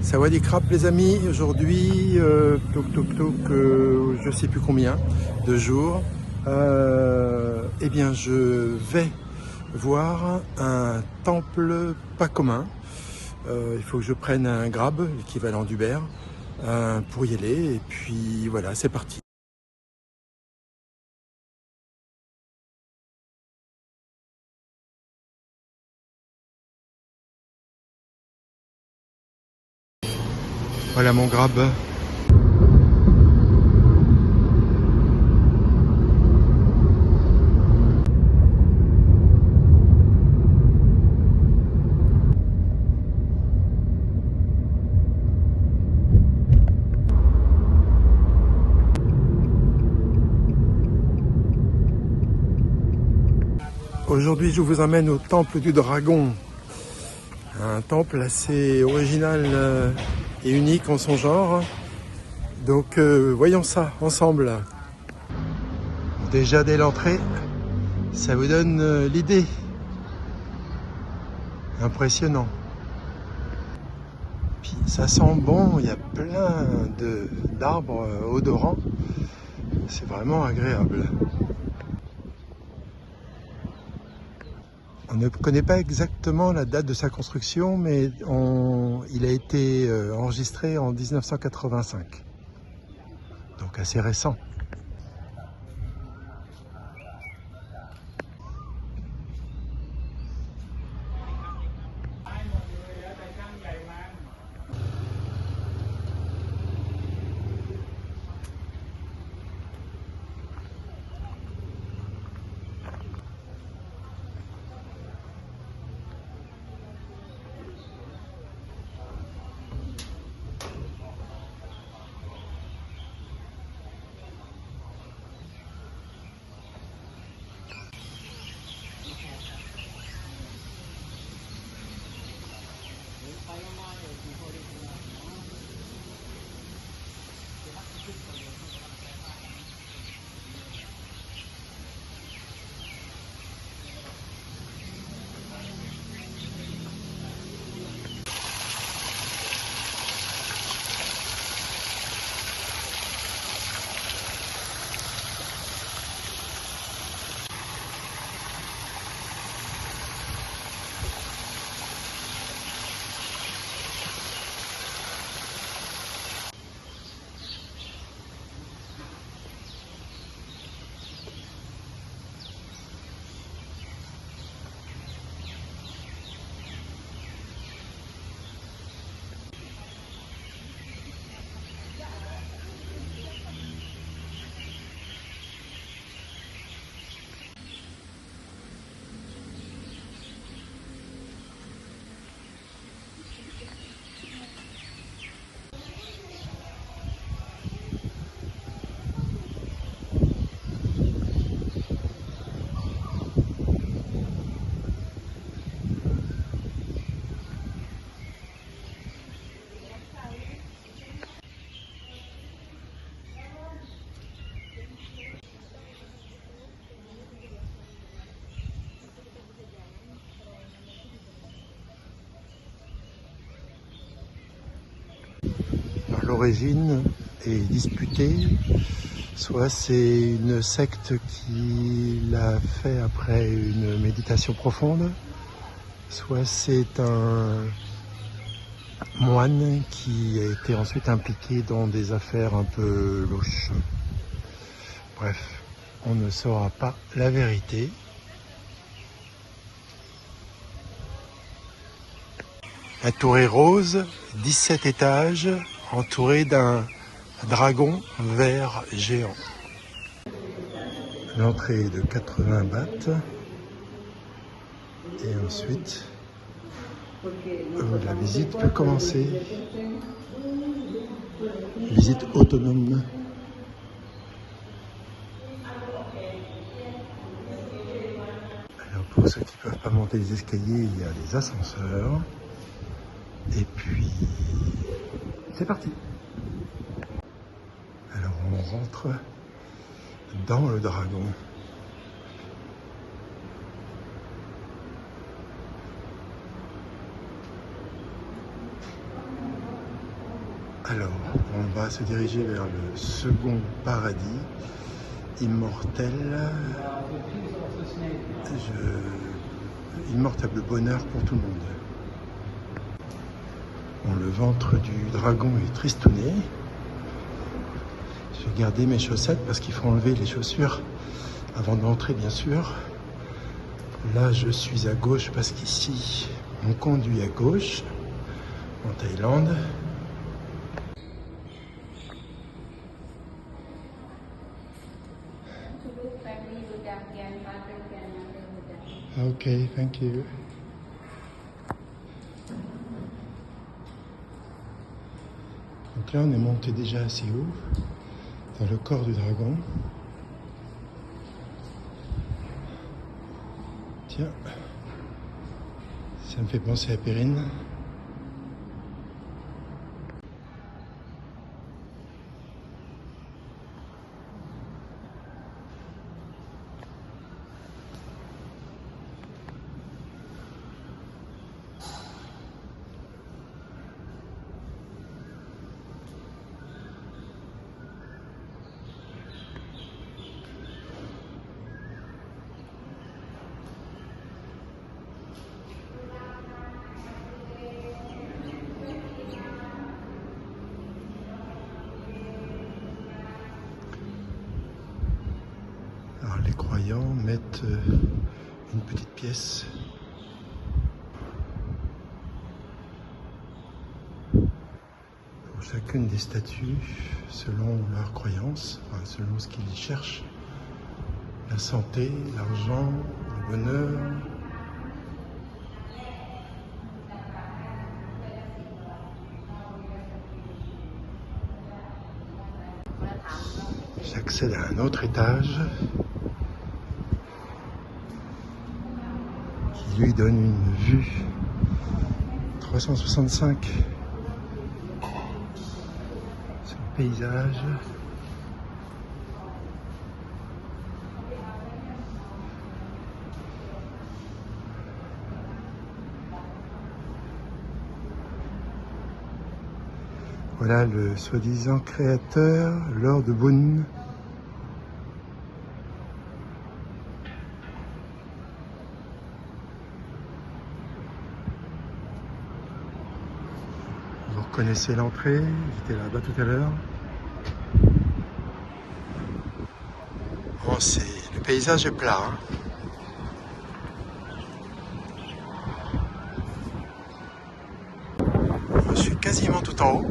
Sawadee krap les amis, aujourd'hui, je sais plus combien de jours, eh bien je vais voir un temple pas commun. Il faut que je prenne un grab, l'équivalent d'Uber, pour y aller, et puis voilà, c'est parti. Voilà mon grab. Aujourd'hui, je vous emmène au temple du dragon. Un temple assez original et unique en son genre. Donc voyons ça ensemble. Déjà dès l'entrée, ça vous donne l'idée. Impressionnant. Puis ça sent bon, il y a plein d'arbres odorants. C'est vraiment agréable. On ne connaît pas exactement la date de sa construction, mais il a été enregistré en 1985. Donc assez récent. L'origine est disputée, soit c'est une secte qui l'a fait après une méditation profonde, soit c'est un moine qui a été ensuite impliqué dans des affaires un peu louches. Bref, on ne saura pas la vérité. La tour est rose, 17 étages, entouré d'un dragon vert géant. L'entrée est de 80 bahts. Et ensuite, la visite peut commencer. Visite autonome. Alors pour ceux qui ne peuvent pas monter les escaliers, il y a des ascenseurs. Et puis, c'est parti. Alors on rentre dans le dragon. Alors, on va se diriger vers le second paradis, immortel, immortable bonheur pour tout le monde. Bon, le ventre du dragon est tristouné. Je vais garder mes chaussettes parce qu'il faut enlever les chaussures avant d'entrer, bien sûr. Là, je suis à gauche parce qu'ici, on conduit à gauche, en Thaïlande. Ok, thank you. Donc là, on est monté déjà assez haut, dans le corps du dragon. Tiens, ça me fait penser à Perrine. Alors les croyants mettent une petite pièce pour chacune des statues selon leurs croyances, enfin, selon ce qu'ils cherchent, la santé, l'argent, le bonheur. J'accède à un autre étage qui lui donne une vue 365 sur le paysage. Voilà le soi-disant créateur, Lord Boon. Vous reconnaissez l'entrée, j'étais là-bas tout à l'heure. Bon, le paysage est plat, hein. Je suis quasiment tout en haut.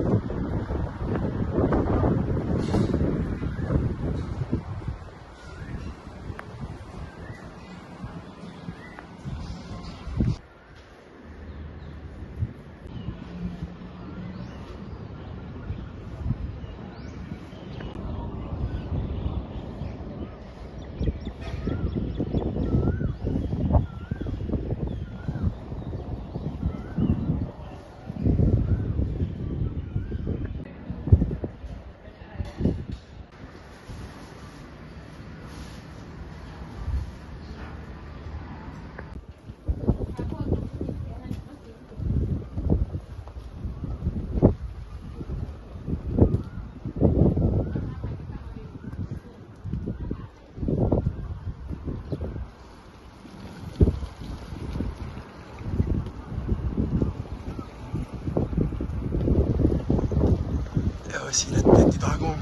Voici la tête du dragon.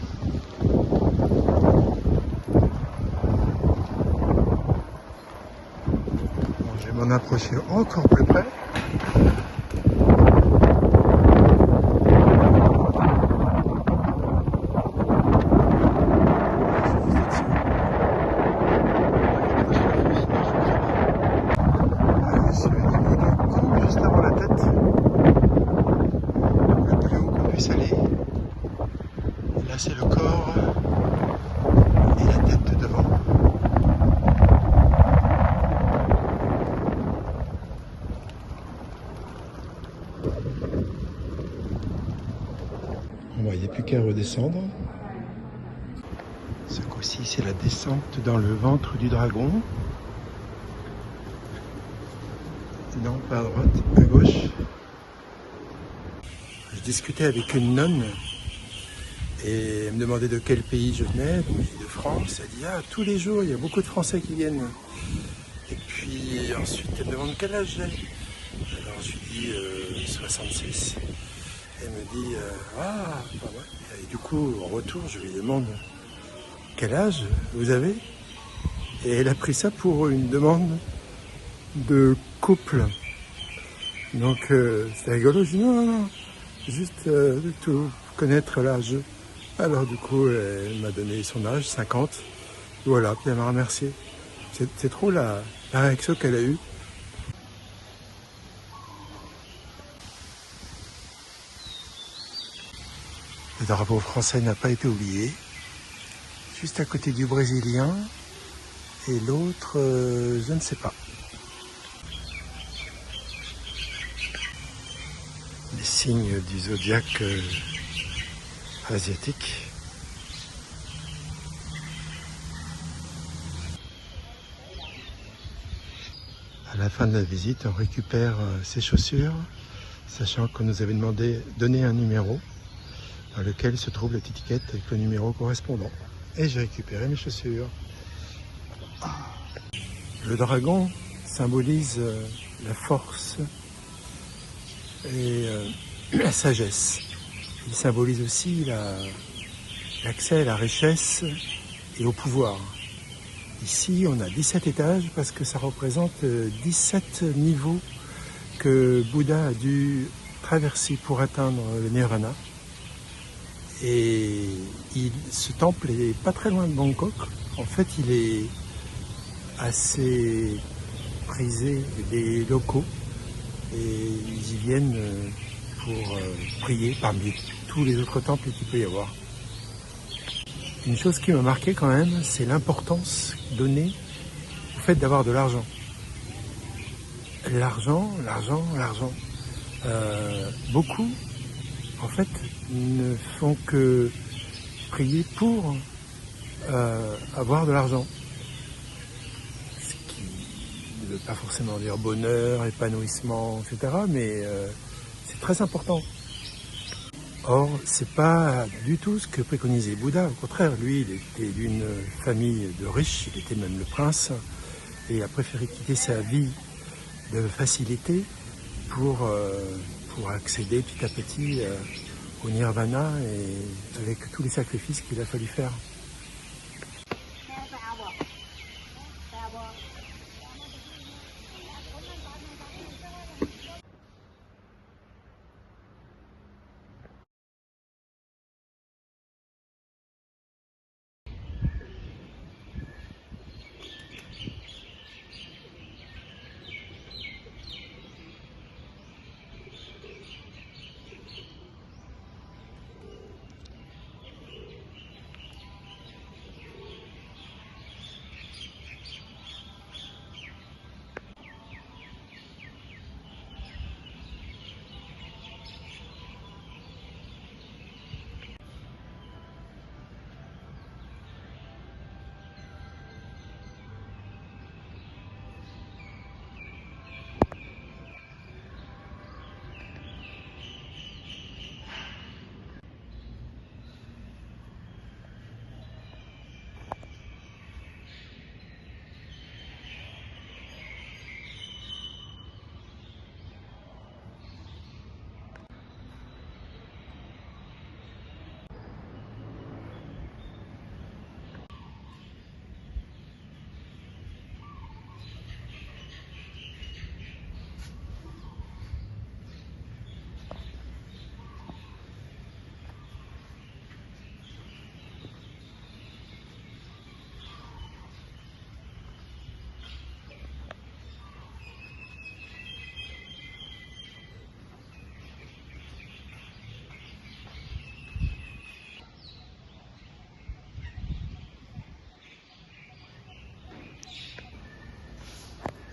Bon, je vais m'en approcher encore plus près. C'est le niveau du cou, juste avant la tête. Le plus haut qu'on puisse aller. Là c'est le corps et la tête devant. Bon, il n'y a plus qu'à redescendre. Ce coup-ci c'est la descente dans le ventre du dragon. Non, pas à droite, à gauche. Je discutais avec une nonne Et elle me demandait de quel pays je venais, donc j'ai dit de France. Elle dit, ah, tous les jours, il y a beaucoup de Français qui viennent. Et puis ensuite, elle me demande quel âge j'ai. Alors je lui dis 66. Elle me dit, ah, pas mal. Et du coup, en retour, je lui demande, quel âge vous avez? Et elle a pris ça pour une demande de couple. Donc c'est rigolo, je dis non, juste tout connaître l'âge. Alors du coup, elle m'a donné son âge, 50. Voilà, puis elle m'a remercié. C'est trop la réaction qu'elle a eue. Le drapeau français n'a pas été oublié. Juste à côté du brésilien. Et l'autre, je ne sais pas. Les signes du zodiaque asiatique. À la fin de la visite, on récupère ses chaussures, sachant qu'on nous avait donné un numéro dans lequel se trouve la petite étiquette avec le numéro correspondant. Et j'ai récupéré mes chaussures. Le dragon symbolise la force et la sagesse. Il symbolise aussi l'accès à la richesse et au pouvoir. Ici, on a 17 étages parce que ça représente 17 niveaux que Bouddha a dû traverser pour atteindre le Nirvana. Et ce temple est pas très loin de Bangkok. En fait, il est assez prisé des locaux et ils y viennent pour prier parmi tous les autres temples qu'il peut y avoir. Une chose qui m'a marqué quand même, c'est l'importance donnée au fait d'avoir de l'argent. L'argent. Beaucoup, en fait, ne font que prier pour avoir de l'argent. Ce qui ne veut pas forcément dire bonheur, épanouissement, etc. Mais c'est très important. Or, c'est pas du tout ce que préconisait Bouddha. Au contraire, lui, il était d'une famille de riches, il était même le prince, et il a préféré quitter sa vie de facilité pour accéder petit à petit au nirvana et avec tous les sacrifices qu'il a fallu faire.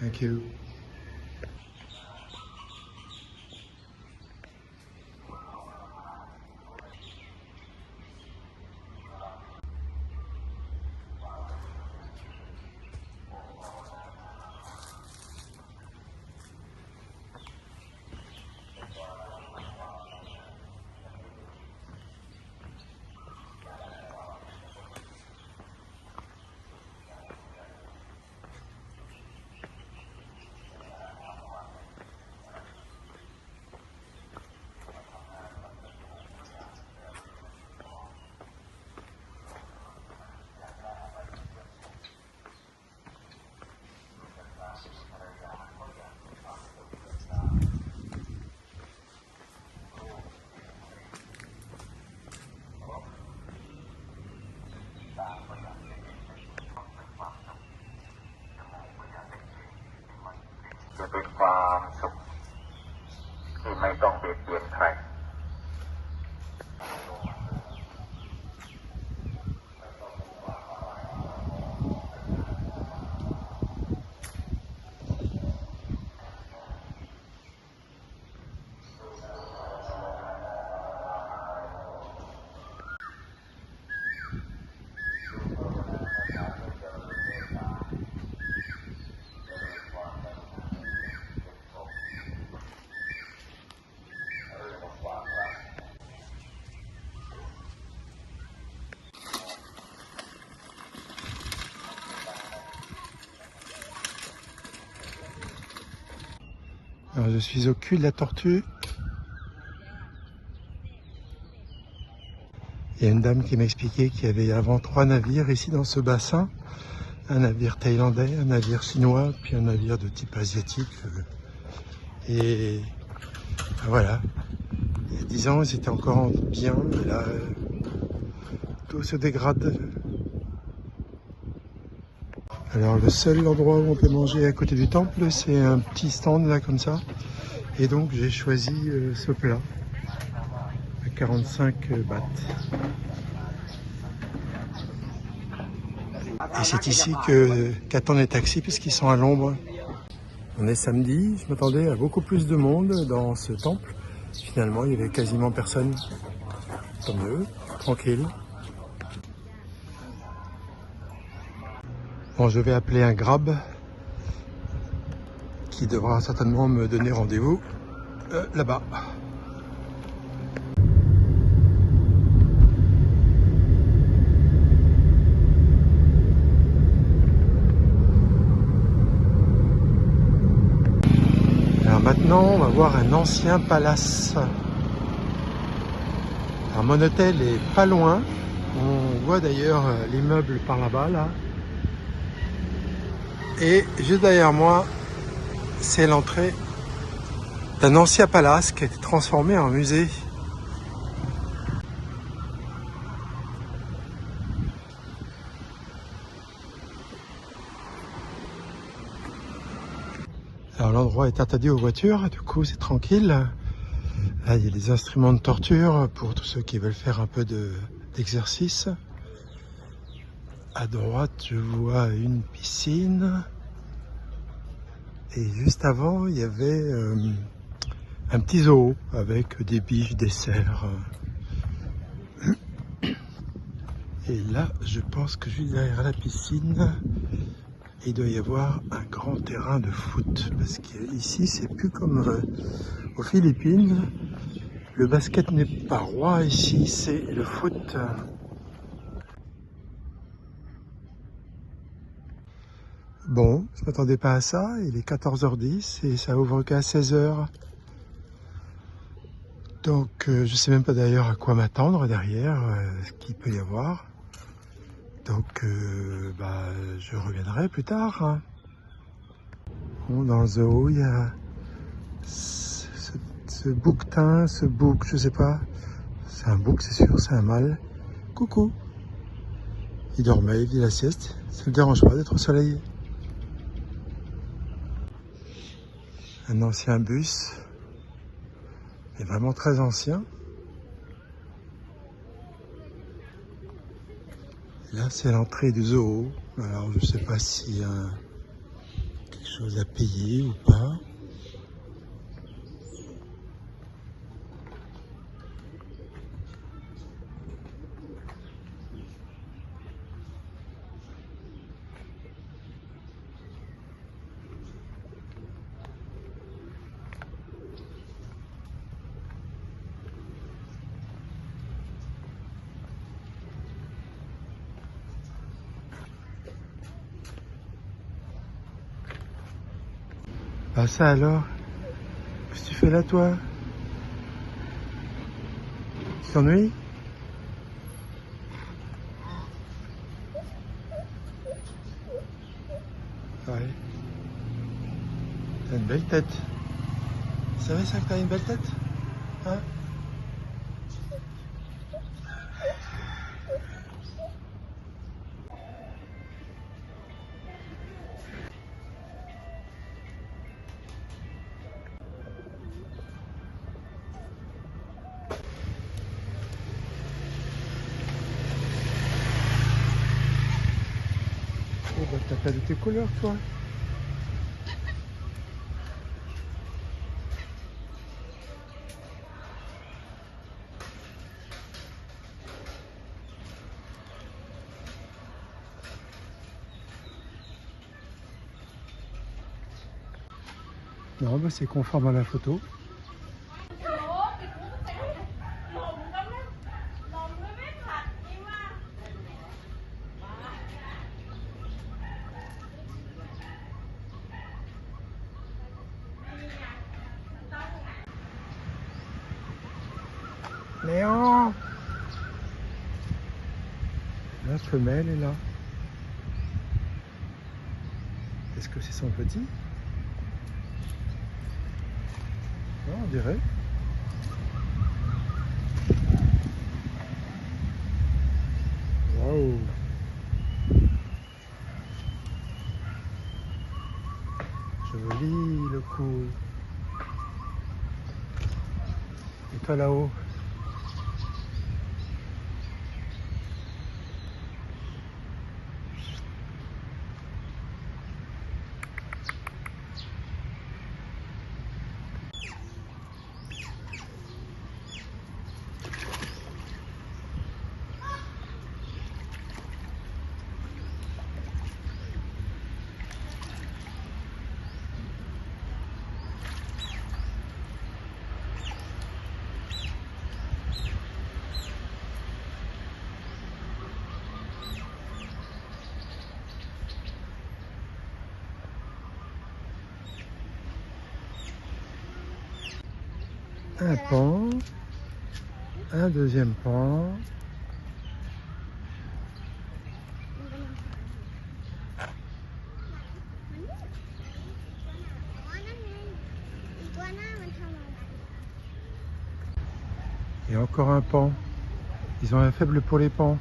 Thank you. Alors, je suis au cul de la tortue. Il y a une dame qui m'expliquait qu'il y avait avant 3 navires ici dans ce bassin. Un navire thaïlandais, un navire chinois, puis un navire de type asiatique. Et voilà, il y a 10 ans, ils étaient encore bien, et là, tout se dégrade. Alors le seul endroit où on peut manger à côté du temple, c'est un petit stand là comme ça. Et donc j'ai choisi ce plat à 45 bahts. Et c'est ici qu'attendent les taxis puisqu'ils sont à l'ombre. On est samedi, je m'attendais à beaucoup plus de monde dans ce temple. Finalement, il y avait quasiment personne. Tant mieux, tranquille. Bon, je vais appeler un Grab qui devra certainement me donner rendez-vous là-bas. Alors maintenant, on va voir un ancien palace. Alors mon hôtel est pas loin. On voit d'ailleurs l'immeuble par là-bas, là. Et juste derrière moi, c'est l'entrée d'un ancien palace qui a été transformé en musée. Alors l'endroit est interdit aux voitures, du coup c'est tranquille. Là il y a des instruments de torture pour tous ceux qui veulent faire un peu d'exercice. À droite je vois une piscine. Et juste avant il y avait un petit zoo avec des biches, des cerfs. Et là je pense que juste derrière la piscine, il doit y avoir un grand terrain de foot. Parce qu'ici c'est plus comme aux Philippines. Le basket n'est pas roi ici, c'est le foot. Bon, je m'attendais pas à ça, il est 14h10 et ça ouvre qu'à 16h. Donc je sais même pas d'ailleurs à quoi m'attendre derrière, ce qu'il peut y avoir. Donc je reviendrai plus tard. Hein. Bon, dans le zoo, il y a ce bouquetin, ce bouc, je sais pas. C'est un bouc, c'est sûr, c'est un mâle. Coucou. Il dormait, il faisait la sieste. Ça ne le dérange pas d'être au soleil. Un ancien bus, mais vraiment très ancien. Et là, c'est l'entrée du zoo. Alors, je ne sais pas s'il y a quelque chose à payer ou pas. Ah ça alors? Qu'est-ce que tu fais là toi? Tu t'ennuies? Ouais. T'as une belle tête. C'est vrai ça que t'as une belle tête? Hein? Oh bah t'as perdu tes couleurs toi. Non bah c'est conforme à la photo. Léon. La femelle est là. Est-ce que c'est son petit? Non, on dirait. Waouh! Joli le coup. Et toi là-haut? Un pan, un deuxième pan. Et encore un pan. Ils ont un faible pour les pans.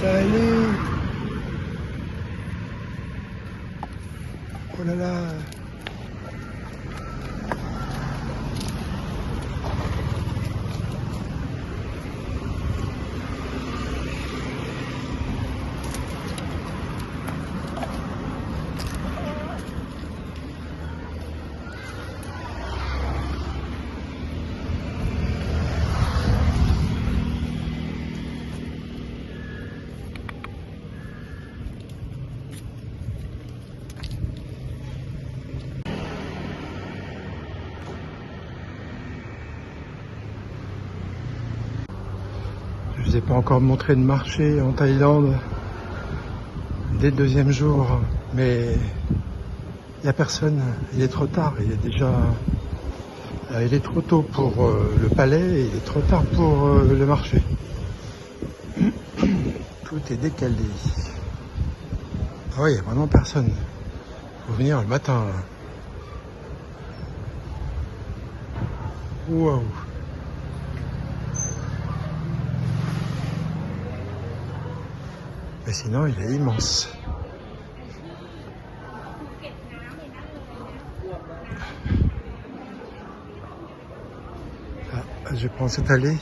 Salut! Oh là là! Je vous ai pas encore montré de marché en Thaïlande dès le deuxième jour, mais il n'y a personne, il est trop tard, il est trop tôt pour le palais et il est trop tard pour le marché. Tout est décalé. Ah oui, il n'y a vraiment personne. Il faut venir le matin. Wow. Mais sinon, il est immense. Ah, je prends cette allée.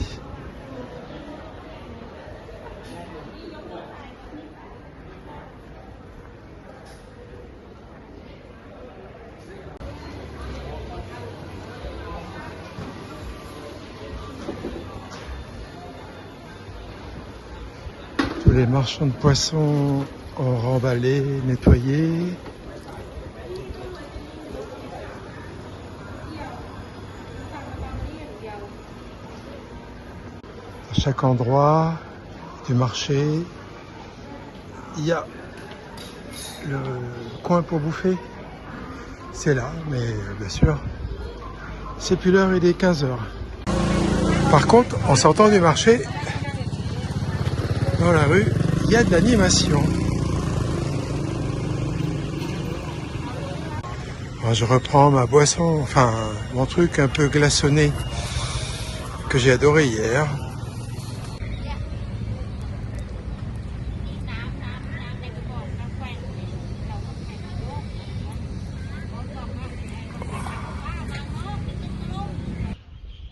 Tous les marchands de poissons ont remballé, nettoyé. À chaque endroit du marché, il y a le coin pour bouffer. C'est là, mais bien sûr, C'est plus l'heure, il est 15 h. Par contre, en sortant du marché, dans la rue, il y a de l'animation. Alors, je reprends ma boisson, enfin mon truc un peu glaçonné que j'ai adoré hier.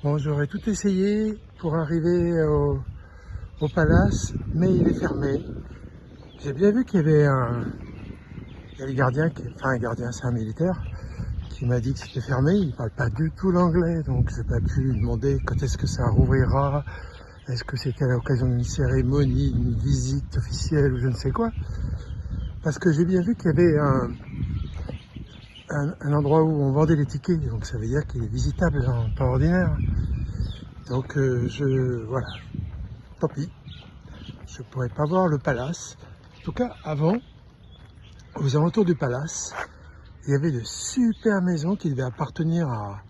Bon, j'aurais tout essayé pour arriver au palace, mais il est fermé. J'ai bien vu qu'il y avait il y a le gardien, enfin un gardien, c'est un militaire, qui m'a dit que c'était fermé. Il ne parle pas du tout l'anglais, donc je n'ai pas pu lui demander quand est-ce que ça rouvrira. Est-ce que c'était à l'occasion d'une cérémonie, d'une visite officielle ou je ne sais quoi. Parce que j'ai bien vu qu'il y avait un endroit où on vendait les tickets, donc ça veut dire qu'il est visitable en temps ordinaire. Donc voilà, tant pis, je pourrais pas voir le palace. En tout cas, avant, aux alentours du palace, il y avait de super maisons qui devaient appartenir à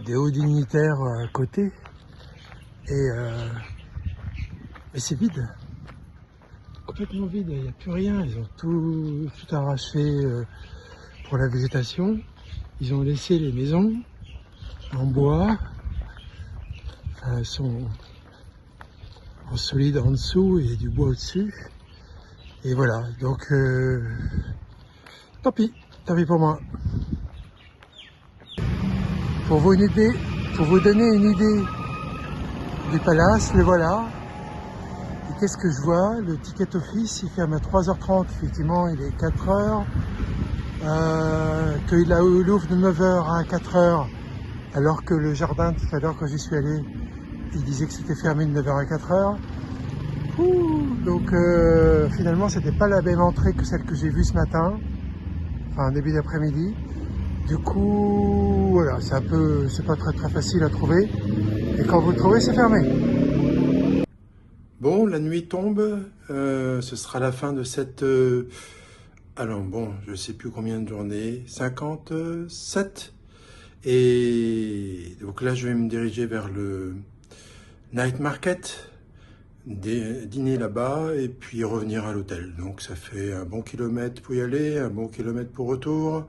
des hauts dignitaires à côté. Et c'est vide, complètement vide, il n'y a plus rien. Ils ont tout arraché pour la végétation. Ils ont laissé les maisons en bois. Enfin, elles sont en solide en dessous et du bois au-dessus. Et voilà, donc tant pis pour moi. Pour vous donner une idée du palace, le voilà. Et qu'est-ce que je vois? Le ticket office, il ferme à 3h30, effectivement il est 4h. Qu'il ouvre de 9h à 4h, alors que le jardin, tout à l'heure quand j'y suis allé, il disait que c'était fermé de 9h à 4h. Donc finalement c'était pas la même entrée que celle que j'ai vue ce matin, enfin début d'après-midi. Du coup voilà, c'est pas très facile à trouver, et quand vous le trouvez c'est fermé. Bon, la nuit tombe, ce sera la fin de cette alors bon, je sais plus combien de journées, 57. Et donc là, je vais me diriger vers le night market, dîner là-bas et puis revenir à l'hôtel. Donc ça fait un bon kilomètre pour y aller, un bon kilomètre pour retour.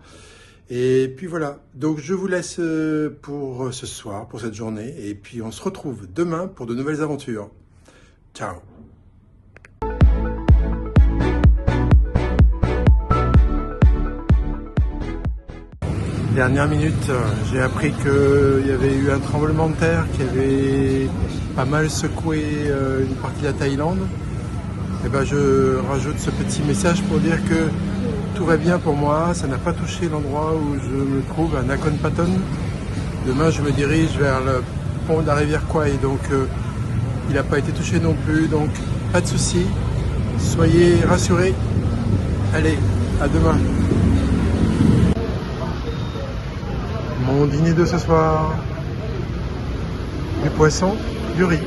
Et puis voilà, donc je vous laisse pour ce soir, pour cette journée. Et puis on se retrouve demain pour de nouvelles aventures. Ciao! Dernière minute, j'ai appris qu'il y avait eu un tremblement de terre qui avait pas mal secoué une partie de la Thaïlande. Et ben je rajoute ce petit message pour dire que tout va bien pour moi, ça n'a pas touché l'endroit où je me trouve, à Nakhon Pathom. Demain je me dirige vers le pont de la rivière Kwai, donc il n'a pas été touché non plus, donc pas de soucis, soyez rassurés. Allez, à demain. Mon dîner de ce soir, du poisson, du riz.